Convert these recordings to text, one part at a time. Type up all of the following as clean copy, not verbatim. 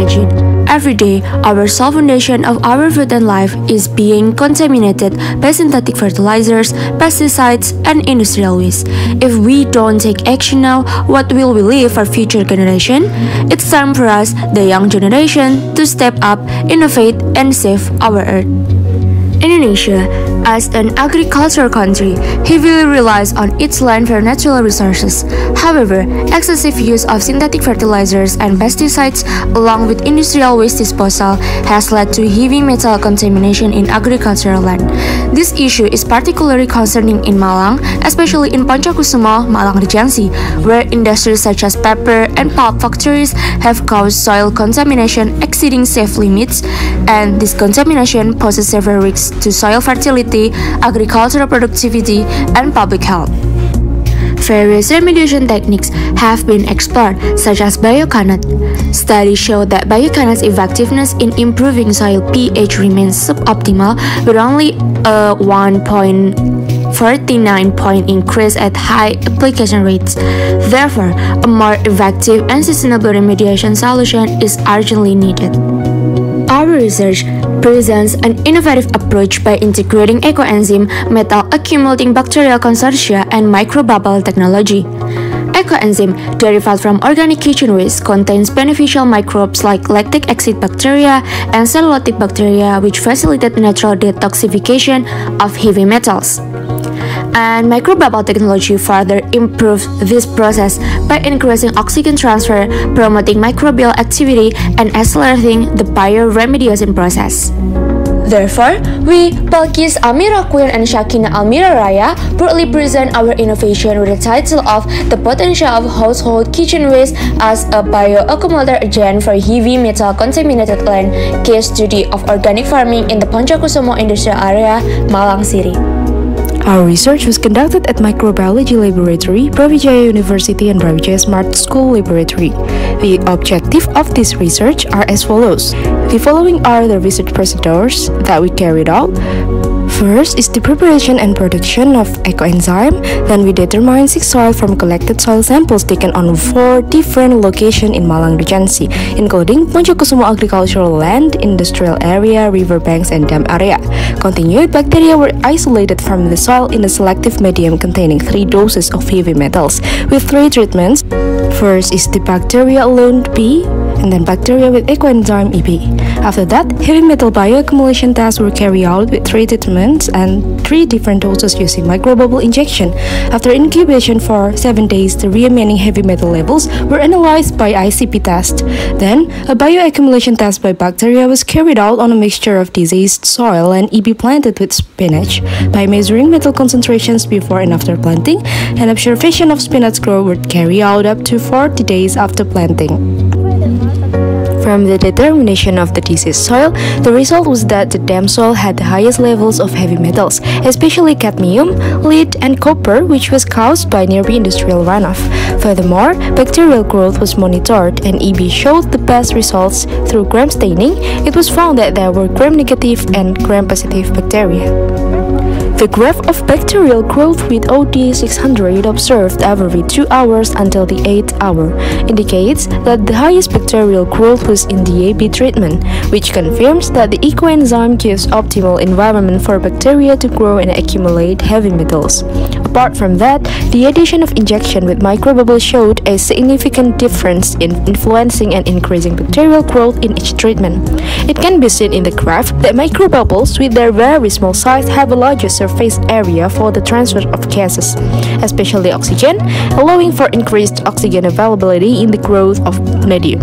Imagine, every day, our sole foundation of our food and life is being contaminated by synthetic fertilizers, pesticides, and industrial waste. If we don't take action now, what will we leave for future generation? It's time for us, the young generation, to step up, innovate, and save our earth. Indonesia, as an agricultural country, heavily relies on its land for natural resources. However, excessive use of synthetic fertilizers and pesticides, along with industrial waste disposal, has led to heavy metal contamination in agricultural land. This issue is particularly concerning in Malang, especially in Poncokusumo, Malang Regency, where industries such as paper and pulp factories have caused soil contamination exceeding safe limits, and this contamination poses severe risks to soil fertility, agricultural productivity, and public health. Various remediation techniques have been explored, such as bioakumulator. Studies show that bioakumulator's effectiveness in improving soil pH remains suboptimal, with only a 1.49 point increase at high application rates. Therefore, a more effective and sustainable remediation solution is urgently needed. Our research presents an innovative approach by integrating ecoenzyme, metal accumulating bacterial consortia, and microbubble technology. Ecoenzyme, derived from organic kitchen waste, contains beneficial microbes like lactic acid bacteria and cellulotic bacteria, which facilitate natural detoxification of heavy metals. And microbubble technology further improves this process by increasing oxygen transfer, promoting microbial activity, and accelerating the bioremediation process. Therefore, we, Balqiis Amiirah Shaqeena Almira, proudly present our innovation with the title of The Potential of Household Kitchen Waste as a Bioakumulator Agent for Heavy Metal Contaminated Land, case study of organic farming in the Poncokusumo industrial area, Malang City. Our research was conducted at Microbiology Laboratory, BRAWIJAYA University and BRAWIJAYA Smart School Laboratory. The objective of this research are as follows. The following are the research procedures that we carried out. First is the preparation and production of ecoenzyme. Then we determine 6 soil from collected soil samples taken on 4 different locations in Malang Regency, including Poncokusumo agricultural land, industrial area, riverbanks, and dam area. Continued bacteria were isolated from the soil in a selective medium containing 3 doses of heavy metals with 3 treatments. First is the bacteria alone P, and then bacteria with ecoenzyme EP. After that, heavy metal bioaccumulation tests were carried out with 3 treatments and 3 different doses using microbubble injection. After incubation for 7 days, the remaining heavy metal levels were analyzed by ICP test. Then, a bioaccumulation test by bacteria was carried out on a mixture of diseased soil and EB planted with spinach. By measuring metal concentrations before and after planting, an observation of spinach growth were carried out up to 40 days after planting. From the determination of the diseased soil, the result was that the dam soil had the highest levels of heavy metals, especially cadmium, lead, and copper, which was caused by nearby industrial runoff. Furthermore, bacterial growth was monitored, and EB showed the best results through gram staining. It was found that there were gram-negative and gram-positive bacteria. The graph of bacterial growth with OD 600 observed every 2 hours until the 8th hour indicates that the highest bacterial growth was in the AB treatment, which confirms that the ecoenzyme gives optimal environment for bacteria to grow and accumulate heavy metals. Apart from that, the addition of injection with microbubble showed a significant difference in influencing and increasing bacterial growth in each treatment. It can be seen in the graph that microbubbles with their very small size have a larger surface area for the transfer of gases, especially oxygen, allowing for increased oxygen availability in the growth of medium,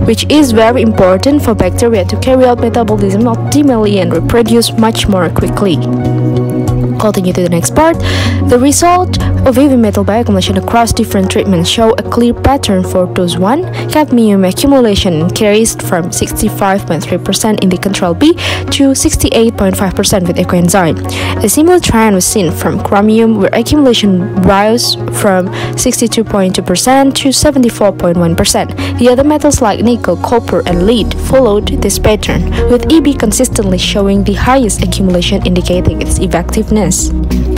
which is very important for bacteria to carry out metabolism optimally and reproduce much more quickly. Continue to the next part. The result of heavy metal bioaccumulation across different treatments show a clear pattern for dose 1. Cadmium accumulation increased from 65.3% in the control B to 68.5% with ecoenzyme. A similar trend was seen from chromium, where accumulation rose from 62.2% to 74.1%. The other metals like nickel, copper, and lead followed this pattern, with EB consistently showing the highest accumulation, indicating its effectiveness.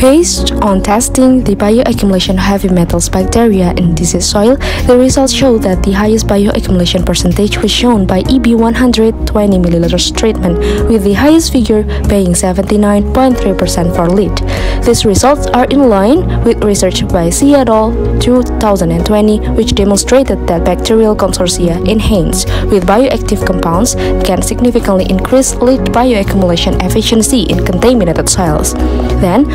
Based on testing the bioaccumulation of heavy metals bacteria in diseased soil, the results show that the highest bioaccumulation percentage was shown by EB 120 ml treatment, with the highest figure being 79.3% for lead. These results are in line with research by C et al. 2020, which demonstrated that bacterial consortia enhanced with bioactive compounds can significantly increase lead bioaccumulation efficiency in contaminated soils. Then,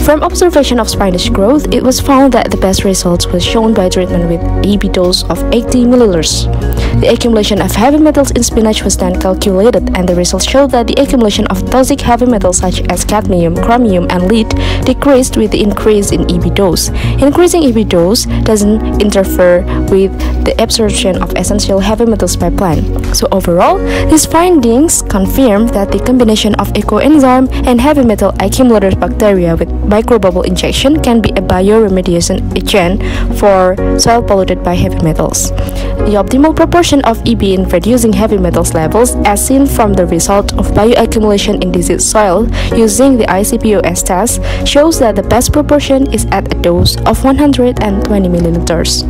from observation of spinach growth, it was found that the best results was shown by treatment with EB dose of 80 milliliters. The accumulation of heavy metals in spinach was then calculated, and the results showed that the accumulation of toxic heavy metals such as cadmium, chromium, and lead decreased with the increase in EB dose. Increasing EB dose doesn't interfere with the absorption of essential heavy metals by plant. So overall, these findings confirm that the combination of ecoenzyme and heavy metal accumulator bacteria with microbubble injection can be a bioremediation agent for soil polluted by heavy metals. The optimal proportion of EB in reducing heavy metals levels, as seen from the result of bioaccumulation in diseased soil using the ICPOS test, shows that the best proportion is at a dose of 120 milliliters.